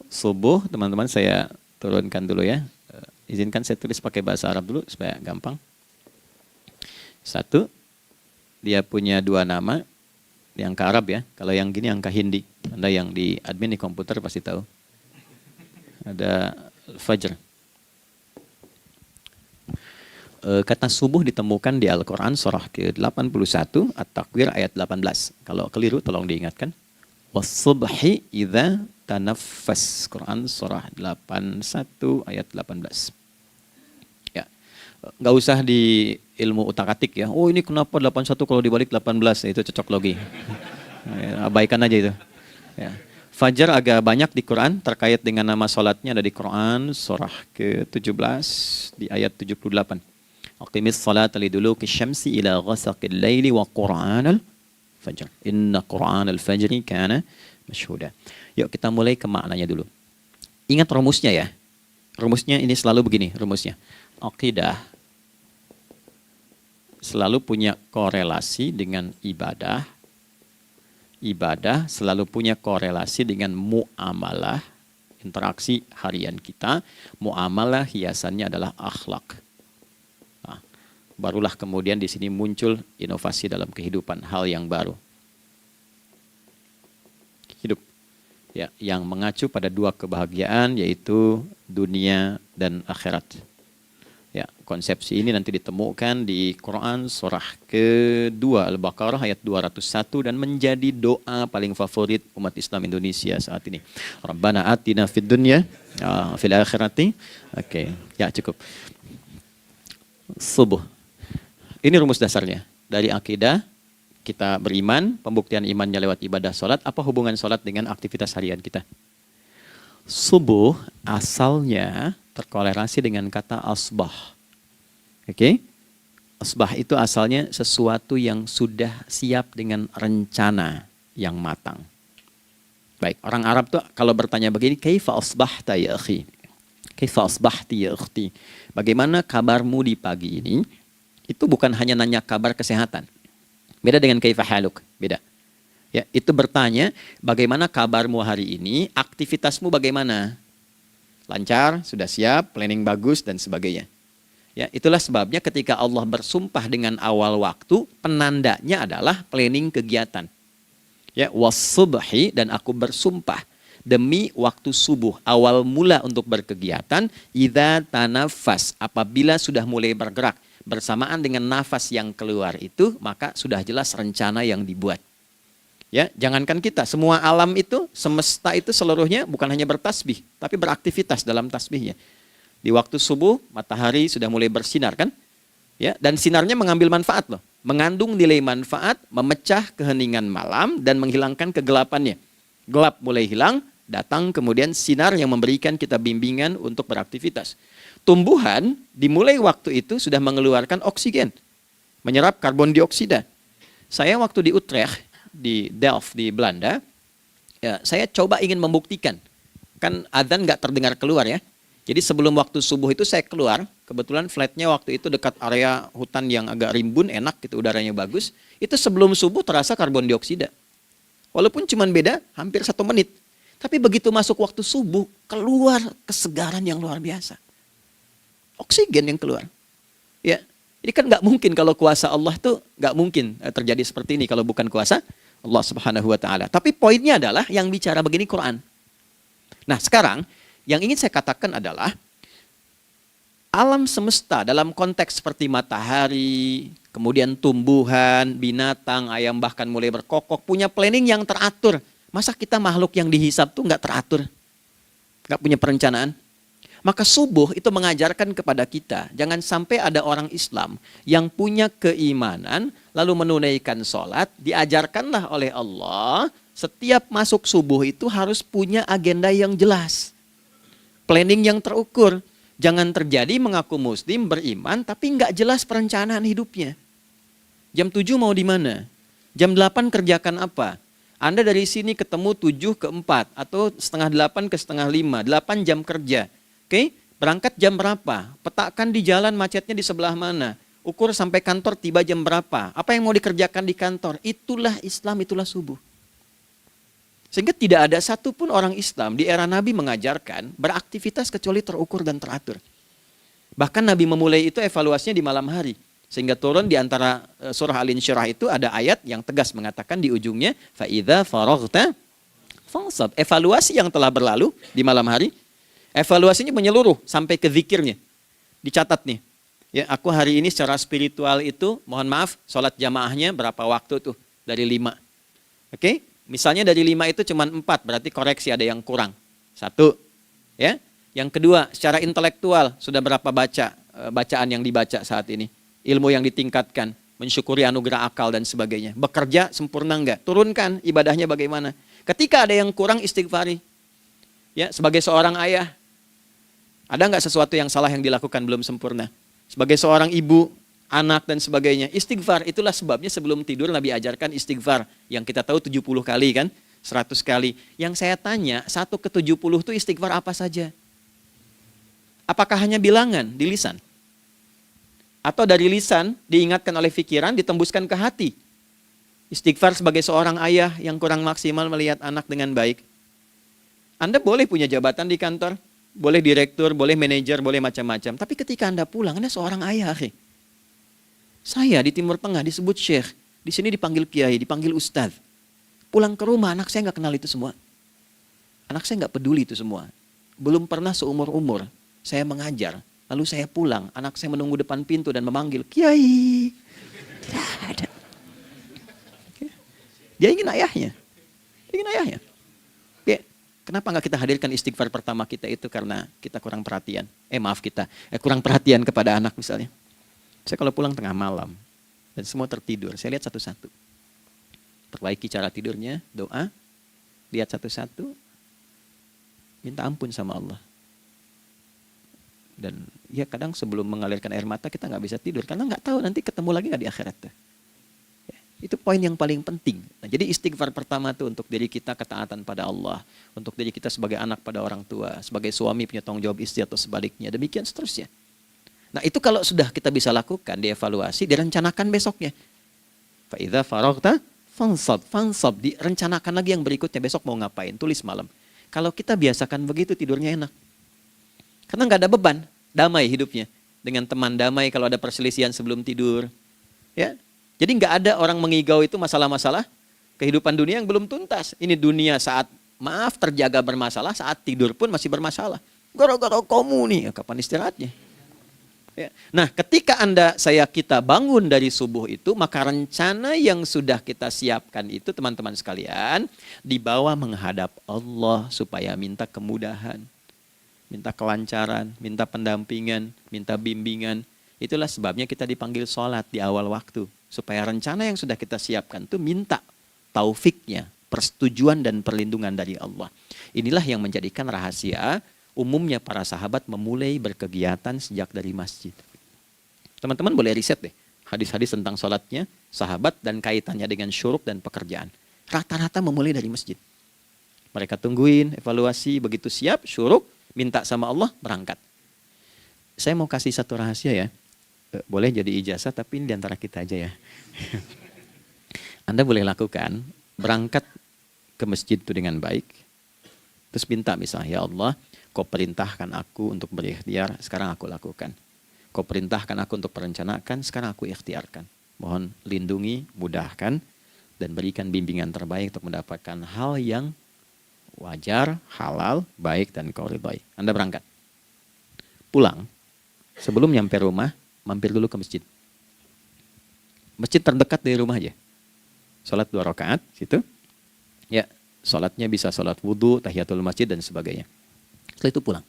Subuh, teman-teman saya turunkan dulu ya. Izinkan saya tulis pakai bahasa Arab dulu supaya gampang. 1, dia punya 2 nama. Yang angka Arab ya. Kalau yang gini angka Hindi. Anda yang di admin di komputer pasti tahu. Ada Fajr. Kata subuh ditemukan di Al-Quran surah ke-81 At-Takwir ayat 18. Kalau keliru tolong diingatkan. Was-subhi idza tanaffas. Quran surah 81 ayat 18. Ya. Enggak usah di ilmu utak-atik ya. Oh ini kenapa 81 kalau dibalik 18? Itu cocok logi. Ya, abaikan aja itu. Ya. Fajar agak banyak di Quran terkait dengan nama salatnya ada di Quran surah ke-17 di ayat 78. Aqimis salata liduluki syamsi ila ghasaqil laili wa Qur'anal fajr. Inna Qur'anal fajri kana masyhuda. Yuk kita mulai ke maknanya dulu. Ingat rumusnya ya. Rumusnya ini selalu begini rumusnya. Aqidah selalu punya korelasi dengan ibadah. Ibadah selalu punya korelasi dengan muamalah, interaksi harian kita. Muamalah hiasannya adalah akhlak. Nah, barulah kemudian di sini muncul inovasi dalam kehidupan, hal yang baru. Hidup ya, yang mengacu pada 2 kebahagiaan yaitu dunia dan akhirat. Ya, konsepsi ini nanti ditemukan di Quran surah ke-2 Al-Baqarah ayat 201 dan menjadi doa paling favorit umat Islam Indonesia saat ini. Rabbana atina fid dunya fil akhirati. Oke, ya cukup. Subuh. Ini rumus dasarnya. Dari akidah kita beriman, pembuktian imannya lewat ibadah salat. Apa hubungan salat dengan aktivitas harian kita? Subuh asalnya terkorelasi dengan kata asbah. Oke? Asbah itu asalnya sesuatu yang sudah siap dengan rencana yang matang. Baik, orang Arab tuh kalau bertanya begini, kaifa asbahta ya akhi? Kaifa asbahti ya ukhti? Bagaimana kabarmu di pagi ini? Itu bukan hanya nanya kabar kesehatan. Beda dengan kaifa haluk, beda. Ya, itu bertanya, bagaimana kabarmu hari ini? Aktivitasmu bagaimana? Lancar, sudah siap, planning bagus, dan sebagainya. Ya, itulah sebabnya ketika Allah bersumpah dengan awal waktu, penandanya adalah planning kegiatan. Ya, was-subhi, dan aku bersumpah demi waktu subuh, awal mula untuk berkegiatan, idza tanafas, apabila sudah mulai bergerak, bersamaan dengan nafas yang keluar itu, maka sudah jelas rencana yang dibuat. Ya, jangankan kita, semua alam itu, semesta itu seluruhnya bukan hanya bertasbih, tapi beraktivitas dalam tasbihnya. Di waktu subuh, matahari sudah mulai bersinar kan? Ya, dan sinarnya mengambil manfaat loh. Mengandung nilai manfaat, memecah keheningan malam dan menghilangkan kegelapannya. Gelap mulai hilang, datang kemudian sinar yang memberikan kita bimbingan untuk beraktivitas. Tumbuhan dimulai waktu itu sudah mengeluarkan oksigen, menyerap karbon dioksida. Saya waktu di Utrecht, di Delft di Belanda, ya, saya coba ingin membuktikan. Kan adzan nggak terdengar keluar ya. Jadi sebelum waktu subuh itu saya keluar, kebetulan flatnya waktu itu dekat area hutan yang agak rimbun, enak gitu, udaranya bagus. Itu sebelum subuh terasa karbon dioksida. Walaupun cuma beda hampir 1 menit. Tapi begitu masuk waktu subuh, keluar kesegaran yang luar biasa. Oksigen yang keluar. Ya, ini kan nggak mungkin kalau kuasa Allah tuh nggak mungkin terjadi seperti ini kalau bukan kuasa Allah Subhanahu wa taala. Tapi poinnya adalah yang bicara begini Quran. Nah, sekarang yang ingin saya katakan adalah Alam semesta dalam konteks seperti matahari, kemudian tumbuhan, binatang, ayam bahkan mulai berkokok, punya planning yang teratur. Masa kita makhluk yang dihisab tuh nggak teratur? Nggak punya perencanaan? Maka subuh itu mengajarkan kepada kita, jangan sampai ada orang Islam yang punya keimanan, lalu menunaikan sholat, diajarkanlah oleh Allah, setiap masuk subuh itu harus punya agenda yang jelas. Planning yang terukur. Jangan terjadi mengaku muslim, beriman, tapi nggak jelas perencanaan hidupnya. Jam 7 mau di mana? Jam 8 kerjakan apa? Anda dari sini ketemu 7 ke 4, atau setengah 8 ke setengah 5, 8 jam kerja. Oke, berangkat jam berapa? Petakan di jalan macetnya di sebelah mana? Ukur sampai kantor tiba jam berapa? Apa yang mau dikerjakan di kantor? Itulah Islam, itulah subuh. Sehingga tidak ada satupun orang Islam di era Nabi mengajarkan beraktivitas kecuali terukur dan teratur. Bahkan Nabi memulai itu evaluasinya di malam hari. Sehingga turun di antara surah Al-Insyirah itu ada ayat yang tegas mengatakan di ujungnya, فَإِذَا فَرَغْتَ فَانْصَبْ. Evaluasi yang telah berlalu di malam hari, evaluasinya menyeluruh sampai ke zikirnya. Dicatat nih. Ya, aku hari ini secara spiritual itu, mohon maaf, sholat jamaahnya berapa waktu tuh? Dari 5. Oke? Misalnya dari 5 itu cuma 4, berarti koreksi ada yang kurang. 1. Ya. Yang kedua, secara intelektual sudah berapa bacaan yang dibaca saat ini? Ilmu yang ditingkatkan, mensyukuri anugerah akal dan sebagainya. Bekerja sempurna enggak? Turunkan ibadahnya bagaimana? Ketika ada yang kurang, istighfari. Ya, sebagai seorang ayah, ada enggak sesuatu yang salah yang dilakukan belum sempurna? Sebagai seorang ibu, anak dan sebagainya, istighfar. Itulah sebabnya sebelum tidur Nabi ajarkan istighfar. Yang kita tahu 70 kali kan, 100 kali. Yang saya tanya, 1 ke 70 itu istighfar apa saja? Apakah hanya bilangan di lisan? Atau dari lisan diingatkan oleh pikiran, ditembuskan ke hati? Istighfar sebagai seorang ayah yang kurang maksimal melihat anak dengan baik. Anda boleh punya jabatan di kantor, boleh direktur, boleh manajer, boleh macam-macam. Tapi ketika Anda pulang, Anda seorang ayah. Saya di Timur Tengah disebut syekh, di sini dipanggil kiai, dipanggil ustadz. Pulang ke rumah, anak saya nggak kenal itu semua. Anak saya nggak peduli itu semua. Belum pernah seumur-umur saya mengajar, lalu saya pulang, anak saya menunggu depan pintu dan memanggil, kiai. Tidak ada. Dia ingin ayahnya. Dia ingin ayahnya. Oke. Kenapa nggak kita hadirkan istighfar pertama kita itu karena kita kurang perhatian? Kurang perhatian kepada anak misalnya. Saya kalau pulang tengah malam dan semua tertidur, saya lihat satu-satu. Perbaiki cara tidurnya, doa, lihat satu-satu, minta ampun sama Allah. Dan ya kadang sebelum mengalirkan air mata kita nggak bisa tidur karena nggak tahu nanti ketemu lagi nggak di akhirat. Ya, itu poin yang paling penting. Nah, jadi istighfar pertama itu untuk diri kita ketaatan pada Allah, untuk diri kita sebagai anak pada orang tua, sebagai suami punya tanggung jawab istri atau sebaliknya, demikian seterusnya. Nah itu kalau sudah kita bisa lakukan, dievaluasi, direncanakan besoknya. Fa'idha faraghta fansab, direncanakan lagi yang berikutnya, besok mau ngapain, tulis malam. Kalau kita biasakan begitu, tidurnya enak. Karena nggak ada beban, damai hidupnya. Dengan teman damai kalau ada perselisihan sebelum tidur. Ya, jadi nggak ada orang mengigau itu masalah-masalah kehidupan dunia yang belum tuntas. Ini dunia saat, maaf, terjaga bermasalah, saat tidur pun masih bermasalah. Gara-gara kamu nih, kapan istirahatnya? Ya. Nah, ketika kita bangun dari subuh itu, maka rencana yang sudah kita siapkan itu, teman-teman sekalian, dibawa menghadap Allah supaya minta kemudahan, minta kelancaran, minta pendampingan, minta bimbingan. Itulah sebabnya kita dipanggil sholat di awal waktu, supaya rencana yang sudah kita siapkan itu minta taufiknya, persetujuan dan perlindungan dari Allah. Inilah yang menjadikan rahasia umumnya para sahabat memulai berkegiatan sejak dari masjid. Teman-teman boleh riset deh hadis-hadis tentang sholatnya sahabat dan kaitannya dengan syuruk dan pekerjaan. Rata-rata memulai dari masjid. Mereka tungguin, evaluasi, begitu siap, syuruk, minta sama Allah, berangkat. Saya mau kasih satu rahasia ya. Boleh jadi ijazah tapi ini diantara kita aja ya. Anda boleh lakukan, berangkat ke masjid itu dengan baik. Terus minta misalnya, ya Allah, Kau perintahkan aku untuk berikhtiar, sekarang aku lakukan. Kau perintahkan aku untuk merencanakan, sekarang aku ikhtiarkan. Mohon lindungi, mudahkan, dan berikan bimbingan terbaik untuk mendapatkan hal yang wajar, halal, baik, dan kau ridhai. Anda berangkat. Pulang, Sebelum nyampe rumah, mampir dulu ke masjid. Masjid terdekat dari rumah aja. Sholat 2 rakaat, situ. Ya, sholatnya bisa sholat wudhu, tahiyatul masjid, dan sebagainya. Setelah itu pulang.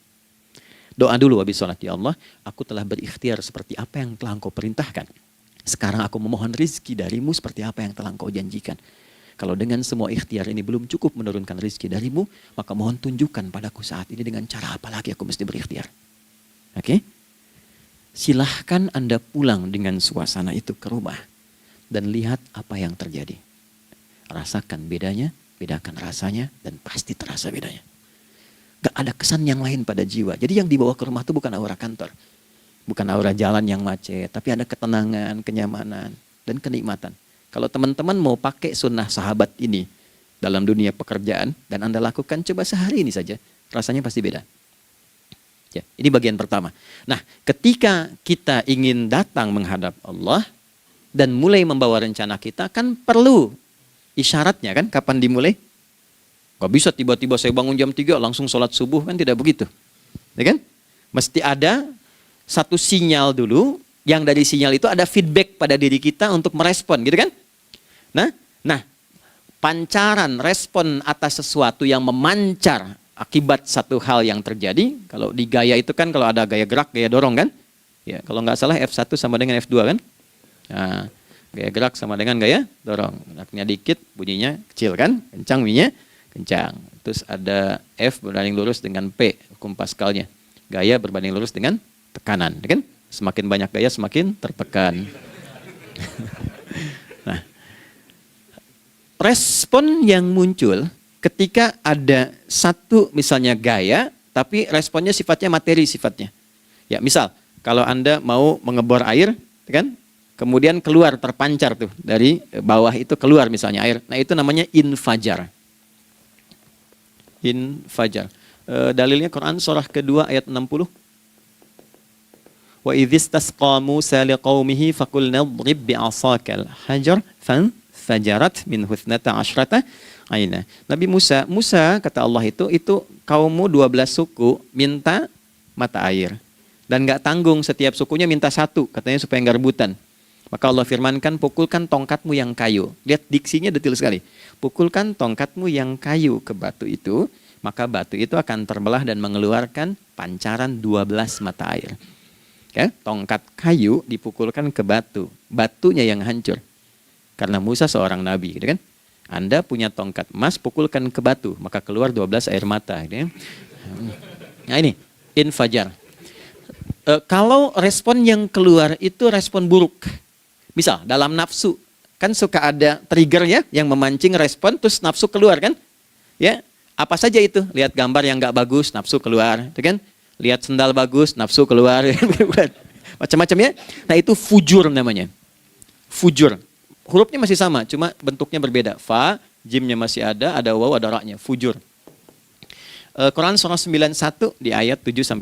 Doa dulu habis sholat. Ya Allah, aku telah berikhtiar seperti apa yang telah Engkau perintahkan. Sekarang aku memohon rizki darimu seperti apa yang telah Engkau janjikan. Kalau dengan semua ikhtiar ini belum cukup menurunkan rizki darimu, maka mohon tunjukkan padaku saat ini dengan cara apa lagi aku mesti berikhtiar. Oke? Silahkan Anda pulang dengan suasana itu ke rumah. Dan lihat apa yang terjadi. Rasakan bedanya, bedakan rasanya, dan pasti terasa bedanya. Gak ada kesan yang lain pada jiwa. Jadi yang dibawa ke rumah itu bukan aura kantor. Bukan aura jalan yang macet. Tapi ada ketenangan, kenyamanan, dan kenikmatan. Kalau teman-teman mau pakai sunnah sahabat ini dalam dunia pekerjaan, dan Anda lakukan coba sehari ini saja, rasanya pasti beda. Ya, ini bagian pertama. Nah, ketika kita ingin datang menghadap Allah, dan mulai membawa rencana kita, kan perlu isyaratnya kan, kapan dimulai? Gak bisa tiba-tiba saya bangun jam 3 langsung sholat subuh, kan tidak begitu. Ya kan? Mesti ada satu sinyal dulu, yang dari sinyal itu ada feedback pada diri kita untuk merespon, gitu kan? Nah, pancaran respon atas sesuatu yang memancar akibat satu hal yang terjadi, kalau di gaya itu kan kalau ada gaya gerak, gaya dorong kan? Ya, kalau nggak salah F1 sama dengan F2 kan? Nah, gaya gerak sama dengan gaya dorong. Geraknya dikit, bunyinya kecil kan? Kencang bunyinya, kencang. Terus ada F berbanding lurus dengan P, hukum Pascalnya. Gaya berbanding lurus dengan tekanan, kan? Semakin banyak gaya, semakin tertekan. Nah, respon yang muncul ketika ada satu misalnya gaya, tapi responnya sifatnya materi sifatnya. Ya, misal kalau Anda mau mengebor air, kan? Kemudian keluar terpancar tuh dari bawah itu keluar misalnya air. Nah, itu namanya infajar. Infajar. Dalilnya Quran surah kedua ayat 60. Wa idzistasqa Musa liqaumihi faqulna idrib bi'asakal hajar fanfajarat minhu 12 aina. Nabi Musa kata Allah itu kaummu 12 suku minta mata air. Dan enggak tanggung, setiap sukunya minta satu, katanya supaya enggak rebutan. Maka Allah firmankan, pukulkan tongkatmu yang kayu. Lihat diksinya detil sekali. Pukulkan tongkatmu yang kayu ke batu itu, maka batu itu akan terbelah dan mengeluarkan pancaran 12 mata air. Ya, tongkat kayu dipukulkan ke batu, batunya yang hancur. Karena Musa seorang nabi, gitu kan? Anda punya tongkat emas, pukulkan ke batu, maka keluar 12 air mata. Gitu ya. Nah ini, infajar. Kalau respon yang keluar itu respon buruk. Misal dalam nafsu, kan suka ada trigger ya yang memancing respon, terus nafsu keluar kan? Ya, apa saja itu? Lihat gambar yang nggak bagus, nafsu keluar, itu kan? Lihat sendal bagus, nafsu keluar, macam-macam ya. Nah itu fujur namanya, fujur. Hurufnya masih sama, cuma bentuknya berbeda. Fa, jimnya masih ada waw, ada ra-nya, fujur. Quran surah 91 di ayat 7-10.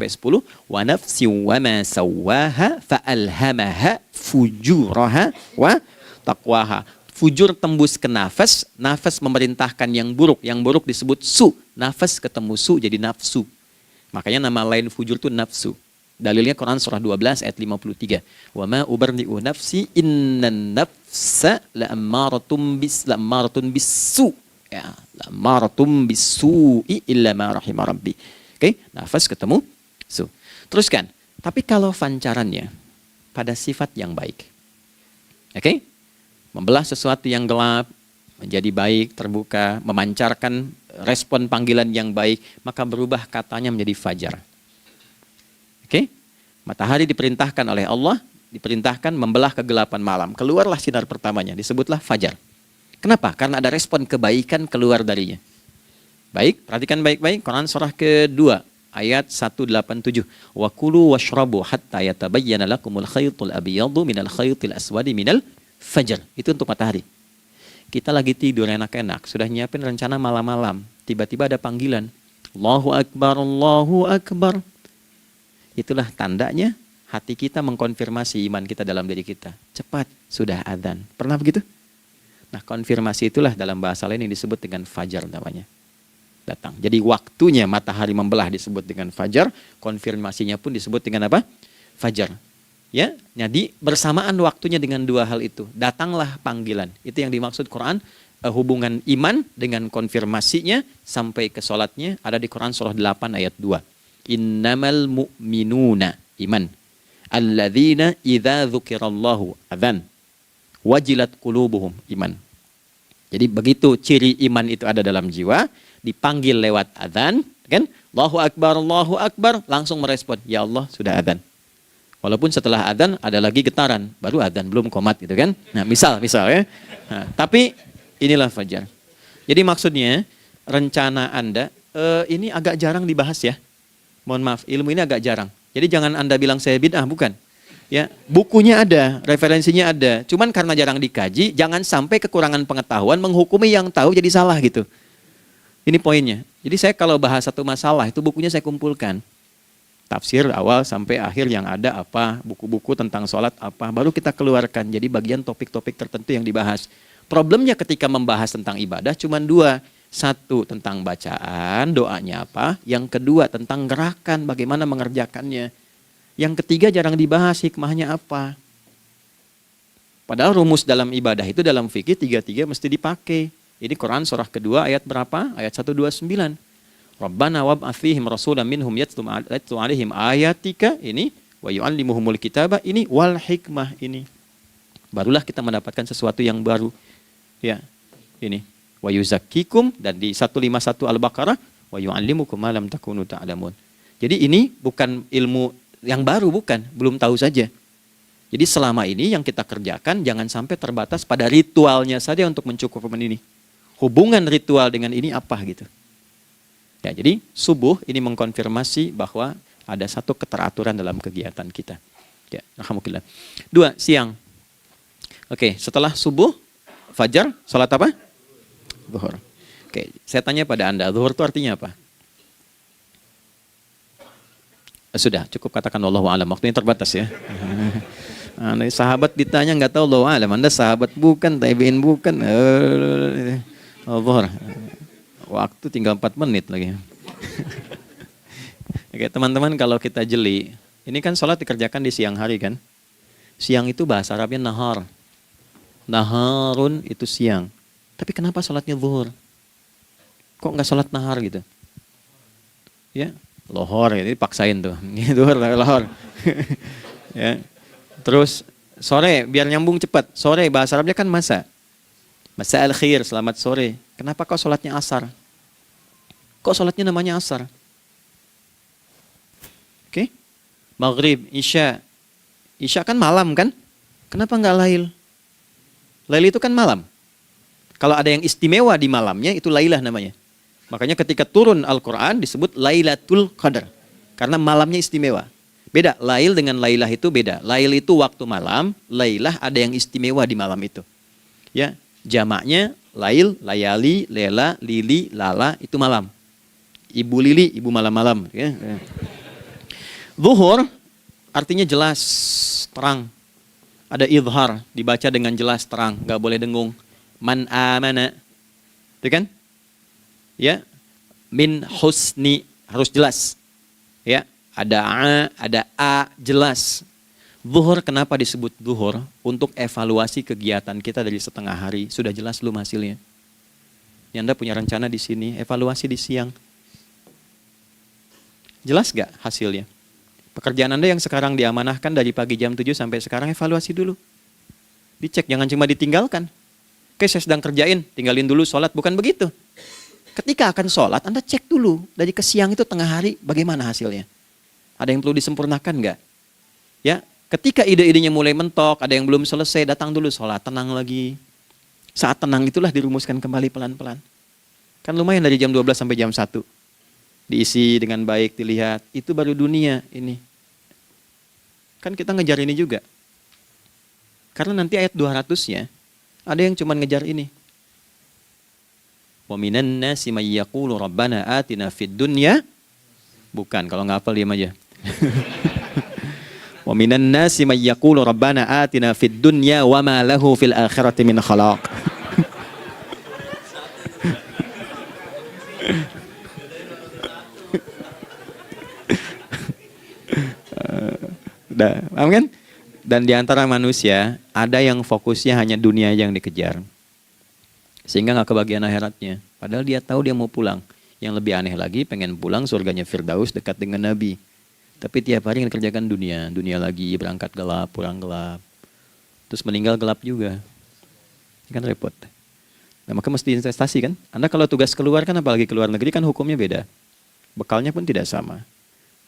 Wa nafsi wa ma sawwaha fa alhamaha fujuraha wa taqwaha. Fujur tembus ke nafas, nafas memerintahkan yang buruk disebut su. Nafas ketemu su jadi nafsu. Makanya nama lain fujur itu nafsu. Dalilnya Quran surah 12 ayat 53. Wa ma ubarri'u nafsi innan nafsa la'ammaratun bisu. Ya, la'ammaratun bisu'i illa ma rahima rabbi. Oke, nafas ketemu su. Teruskan. Tapi kalau pancarannya pada sifat yang baik. Oke? Membelah sesuatu yang gelap menjadi baik, terbuka, memancarkan respon panggilan yang baik, maka berubah katanya menjadi fajar. Oke? Matahari diperintahkan oleh Allah, diperintahkan membelah kegelapan malam. Keluarlah sinar pertamanya, disebutlah fajar. Kenapa? Karena ada respon kebaikan keluar darinya. Baik, perhatikan baik-baik Quran surah kedua ayat 187. Wa kulu washrabu hatta yatabayyana lakumul khaytul abyadu minal khaytil aswadi minal fajar. Itu untuk matahari. Kita lagi tidur enak-enak, sudah nyiapin rencana malam-malam. Tiba-tiba ada panggilan. Allahu Akbar, Allahu Akbar. Itulah tandanya hati kita mengkonfirmasi iman kita dalam diri kita. Cepat, sudah adzan. Pernah begitu? Nah, konfirmasi itulah dalam bahasa lain yang disebut dengan fajar namanya. Datang. Jadi waktunya matahari membelah disebut dengan fajar, konfirmasinya pun disebut dengan apa? fajar. Ya, jadi bersamaan waktunya dengan dua hal itu, datanglah panggilan. Itu yang dimaksud Quran, hubungan iman dengan konfirmasinya sampai ke sholatnya ada di Quran surah 8 ayat 2. Innamal mu'minuna, iman. Alladzina idza dzukirallahu adzan. Wajilat qulubuhum, iman. Jadi begitu ciri iman itu ada dalam jiwa, dipanggil lewat adzan, kan? Allahu Akbar, langsung merespon, ya Allah sudah adzan. Walaupun setelah adzan ada lagi getaran, baru adzan belum qomat gitu kan. Nah, misal ya. Nah, tapi inilah fajar. Jadi maksudnya rencana Anda ini agak jarang dibahas ya. Mohon maaf, ilmu ini agak jarang. Jadi jangan Anda bilang saya bid'ah, bukan. Ya, bukunya ada, referensinya ada. Cuman karena jarang dikaji, jangan sampai kekurangan pengetahuan menghukumi yang tahu jadi salah gitu. Ini poinnya. Jadi saya kalau bahas satu masalah itu bukunya saya kumpulkan. Tafsir awal sampai akhir yang ada apa, buku-buku tentang sholat apa, baru kita keluarkan. Jadi bagian topik-topik tertentu yang dibahas. Problemnya ketika membahas tentang ibadah cuma dua. Satu tentang bacaan, doanya apa. Yang kedua tentang gerakan, bagaimana mengerjakannya. Yang ketiga jarang dibahas, hikmahnya apa. Padahal rumus dalam ibadah itu dalam fikih tiga-tiga mesti dipakai. Ini Quran surah kedua ayat berapa? Ayat 129. Rabbana wab'ats fihim rasulan minhum yatlu 'alaihim ayatika, ini wa yu'allimuhumul kitaba, ini wal hikmah, ini. Barulah kita mendapatkan sesuatu yang baru. Ya. Ini wa yuzakkikum, dan di 151 Al-Baqarah wa yu'allimukum ma lam takunu ta'lamun. Jadi ini bukan ilmu yang baru, bukan, belum tahu saja. Jadi selama ini yang kita kerjakan jangan sampai terbatas pada ritualnya saja untuk mencukupkan ini. Hubungan ritual dengan ini apa gitu. Ya, jadi subuh ini mengkonfirmasi bahwa ada satu keteraturan dalam kegiatan kita. Ya, alhamdulillah. 2, siang. Oke, setelah subuh, fajar, sholat apa? Zuhur. Oke, saya tanya pada Anda, zuhur itu artinya apa? Sudah, cukup katakan wallahu a'lam. Waktunya terbatas ya. Sahabat ditanya nggak tahu wallahu a'lam. Anda sahabat bukan, tabi'in bukan. Zuhur. Waktu tinggal 4 menit lagi. Oke, teman-teman, kalau kita jeli, ini kan sholat dikerjakan di siang hari kan? Siang itu bahasa Arabnya nahar. Naharun itu siang. Tapi kenapa sholatnya zuhur? Kok nggak sholat nahar gitu? Ya, lohor, ini paksain tuh. Zuhur, lohor. Ya. Terus sore, biar nyambung cepat. Sore bahasa Arabnya kan masa. Masa al-khir, selamat sore. Kenapa kok sholatnya asar? Kok sholatnya namanya asar? Oke. Maghrib, isya. Isya kan malam kan? Kenapa nggak lail? Lail itu kan malam. Kalau ada yang istimewa di malamnya, itu lailah namanya. Makanya ketika turun Al-Quran disebut Lailatul Qadar. Karena malamnya istimewa. Beda, lail dengan lailah itu beda. Lail itu waktu malam, lailah ada yang istimewa di malam itu. Ya, jamaknya lail, layali, lela, lili, lala, itu malam. Ibu lili, ibu malam-malam. Ya. Zuhur artinya jelas, terang. Ada idhar, dibaca dengan jelas, terang, gak boleh dengung. Man amana, itu kan? Ya, min husni, harus jelas. Ya, ada a, jelas. Zuhur kenapa disebut zuhur? Untuk evaluasi kegiatan kita dari setengah hari. Sudah jelas belum hasilnya? Ya, Anda punya rencana di sini, evaluasi di siang. Jelas gak hasilnya? Pekerjaan Anda yang sekarang diamanahkan dari pagi jam 7 sampai sekarang, evaluasi dulu. Dicek, jangan cuma ditinggalkan. Oke, saya sedang kerjain, tinggalin dulu sholat. Bukan begitu. Ketika akan sholat, Anda cek dulu. Dari ke siang itu tengah hari, bagaimana hasilnya? Ada yang perlu disempurnakan nggak? Ya, ketika ide-idenya mulai mentok, ada yang belum selesai, datang dulu sholat, tenang lagi. Saat tenang itulah dirumuskan kembali pelan-pelan. Kan lumayan dari jam 12 sampai jam 1. Diisi dengan baik, dilihat. Itu baru dunia ini. Kan kita ngejar ini juga. Karena nanti ayat 200-nya, ada yang cuma ngejar ini. Wa minan nasi may yaqulu rabbana atina fid dunya. Bukan, kalau nggak hafal diam aja. Wa minan nasi may yaqulu rabbana atina fid dunya wa ma lahu fil akhirati min khalaq. Udah, paham kan? Dan di antara manusia ada yang fokusnya hanya dunia yang dikejar, sehingga nggak kebagian akhiratnya. Padahal dia tahu dia mau pulang. Yang lebih aneh lagi, pengen pulang surganya Firdaus dekat dengan Nabi. Tapi tiap hari kerjakan dunia, dunia lagi, berangkat gelap, pulang gelap, terus meninggal gelap juga. Ini kan repot. Nah, maka mesti investasi kan. Anda kalau tugas keluar kan, apalagi keluar negeri kan hukumnya beda. Bekalnya pun tidak sama.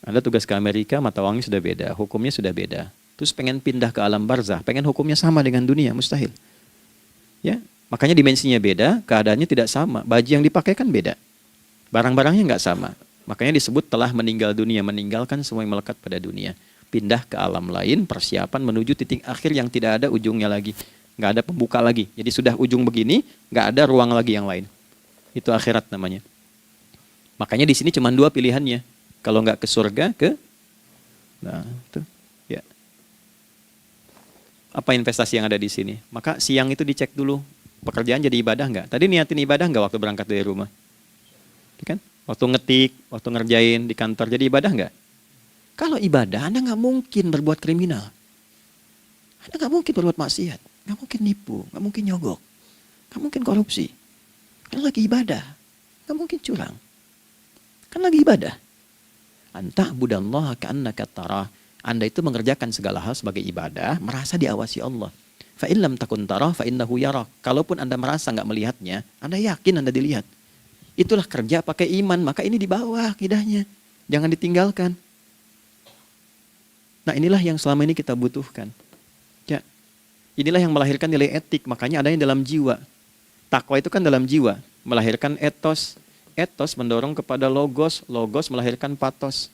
Anda tugas ke Amerika, mata uangnya sudah beda, hukumnya sudah beda. Terus pengen pindah ke alam barzah, pengen hukumnya sama dengan dunia, mustahil. Ya, makanya dimensinya beda, keadaannya tidak sama. Baju yang dipakai kan beda. Barang-barangnya nggak sama. Makanya disebut telah meninggal dunia, meninggalkan semua yang melekat pada dunia. Pindah ke alam lain, persiapan menuju titik akhir yang tidak ada ujungnya lagi. Nggak ada pembuka lagi. Jadi sudah ujung begini, nggak ada ruang lagi yang lain. Itu akhirat namanya. Makanya di sini cuma dua pilihannya. Kalau nggak ke surga, nah itu ya. Apa investasi yang ada di sini? Maka siang itu dicek dulu, pekerjaan jadi ibadah nggak? Tadi niatin ibadah nggak waktu berangkat dari rumah? Kan? Waktu ngetik, waktu ngerjain di kantor, jadi ibadah nggak? Kalau ibadah, Anda nggak mungkin berbuat kriminal. Anda nggak mungkin berbuat maksiat, nggak mungkin nipu, nggak mungkin nyogok, nggak mungkin korupsi. Kan lagi ibadah, nggak mungkin curang. Kan lagi ibadah. Anta budallaha ka'annaka tarah. Anda itu mengerjakan segala hal sebagai ibadah, merasa diawasi Allah. Fa in lam takun tarah fa innahu yarak. Kalaupun Anda merasa nggak melihatnya, Anda yakin Anda dilihat. Itulah kerja pakai iman, maka ini di bawah akidahnya. Jangan ditinggalkan. Nah, inilah yang selama ini kita butuhkan. Ya. Inilah yang melahirkan nilai etik, makanya ada yang dalam jiwa. Takwa itu kan dalam jiwa, melahirkan etos. Etos mendorong kepada logos, logos melahirkan patos.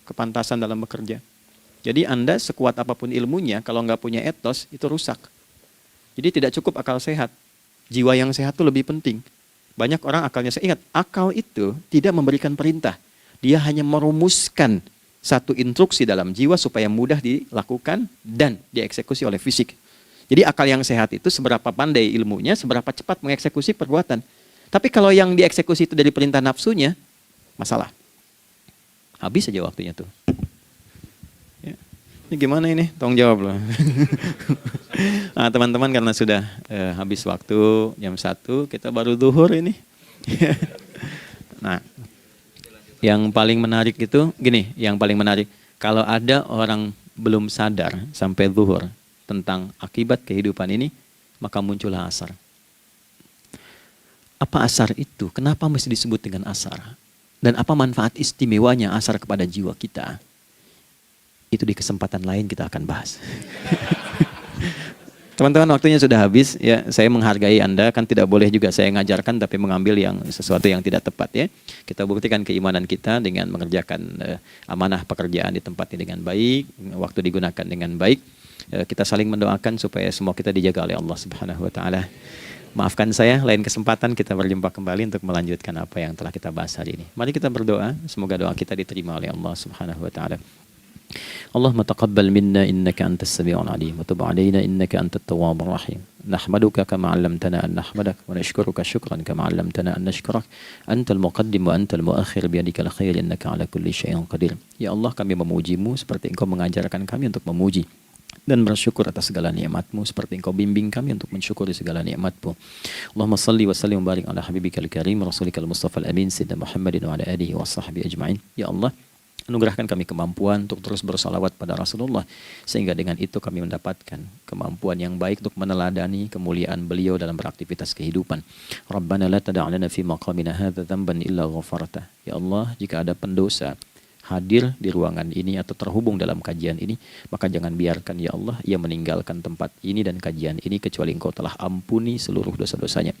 Kepantasan dalam bekerja. Jadi Anda sekuat apapun ilmunya, kalau nggak punya etos, itu rusak. Jadi tidak cukup akal sehat. Jiwa yang sehat itu lebih penting. Banyak orang akalnya sehat. Ingat, akal itu tidak memberikan perintah. Dia hanya merumuskan satu instruksi dalam jiwa supaya mudah dilakukan dan dieksekusi oleh fisik. Jadi akal yang sehat itu seberapa pandai ilmunya, seberapa cepat mengeksekusi perbuatan. Tapi kalau yang dieksekusi itu dari perintah nafsunya, masalah. Habis saja waktunya tuh. Ya. Ini gimana ini? Tolong jawab loh. Nah, teman-teman karena sudah habis waktu jam 1, kita baru zuhur ini. Nah, yang paling menarik itu gini, yang paling menarik kalau ada orang belum sadar sampai zuhur tentang akibat kehidupan ini, maka muncullah asar. Apa asar itu? Kenapa mesti disebut dengan asar? Dan apa manfaat istimewanya asar kepada jiwa kita? Itu di kesempatan lain kita akan bahas. Teman-teman, waktunya sudah habis. Ya, saya menghargai Anda, kan tidak boleh juga saya ngajarkan tapi mengambil yang sesuatu yang tidak tepat ya. Kita buktikan keimanan kita dengan mengerjakan amanah pekerjaan di tempatnya dengan baik, waktu digunakan dengan baik. Kita saling mendoakan supaya semua kita dijaga oleh Allah Subhanahu wa taala. Maafkan saya, lain kesempatan kita berjumpa kembali untuk melanjutkan apa yang telah kita bahas hari ini. Mari kita berdoa, semoga doa kita diterima oleh Allah Subhanahu wa taala. Allahumma taqabbal minna innaka antas sami'ul alim wa tub 'alaina innaka antat tawwabur rahim. Nahmaduka kama 'allamtana an nahmadak wa nashkuruka syukran kama 'allamtana an nashkurak. Antal muqaddim wa antal muakhir bi yadikal khair innaka 'ala kulli syai'in qadir. Ya Allah, kami memujimu seperti Engkau mengajarkan kami untuk memuji dan bersyukur atas segala nikmat-Mu seperti Engkau bimbing kami untuk mensyukuri segala nikmat-Mu. Allahumma salli wa sallim wa barik ala habibikal karim rasulikal mustafa al-amin sayyidina Muhammadin wa ala alihi wa sahbihi ajma'in. Ya Allah, anugerahkan kami kemampuan untuk terus bersalawat pada Rasulullah, sehingga dengan itu kami mendapatkan kemampuan yang baik untuk meneladani kemuliaan beliau dalam beraktivitas kehidupan. Rabbana la tada' lana fi maqamina hadza dhanban illa ghafartah. Ya Allah, jika ada pendosa hadir di ruangan ini atau terhubung dalam kajian ini, maka jangan biarkan ya Allah ia meninggalkan tempat ini dan kajian ini kecuali Engkau telah ampuni seluruh dosa-dosanya.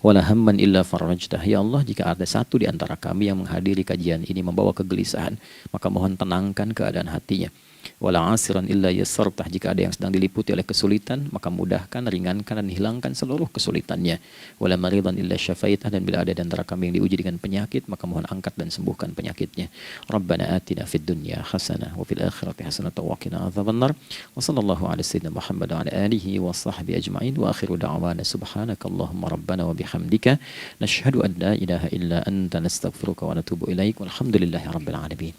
Wala hamman illa farajtah. Ya Allah, jika ada satu di antara kami yang menghadiri kajian ini membawa kegelisahan, maka mohon tenangkan keadaan hatinya. Wala asiran illa yassartah. Jika ada yang sedang diliputi oleh kesulitan, maka mudahkan, ringankan dan hilangkan seluruh kesulitannya. Wala maridan illa syafaitah. Dan bila ada di antara kami yang diuji dengan penyakit, maka mohon angkat dan sembuhkan penyakitnya. Rabbana atina fid dunya hasanah wa fil akhirati hasanah wa qina adzabannar. Wa sallallahu ala sayyidina Muhammad wa ala alihi wa sahbihi ajma'in. Wa akhiru da'wana subhanakallahumma rabbana wa bihamdika nashhadu an la ilaha illa anta nastaghfiruka wa natubu ilaik. Walhamdulillahi rabbil alamin.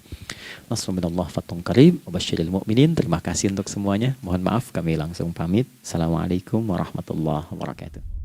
Nasrun minallah fathun qarib wa basyiril mu'minin. Terima kasih untuk semuanya. Mohon maaf kami langsung pamit. Assalamualaikum warahmatullahi wabarakatuh.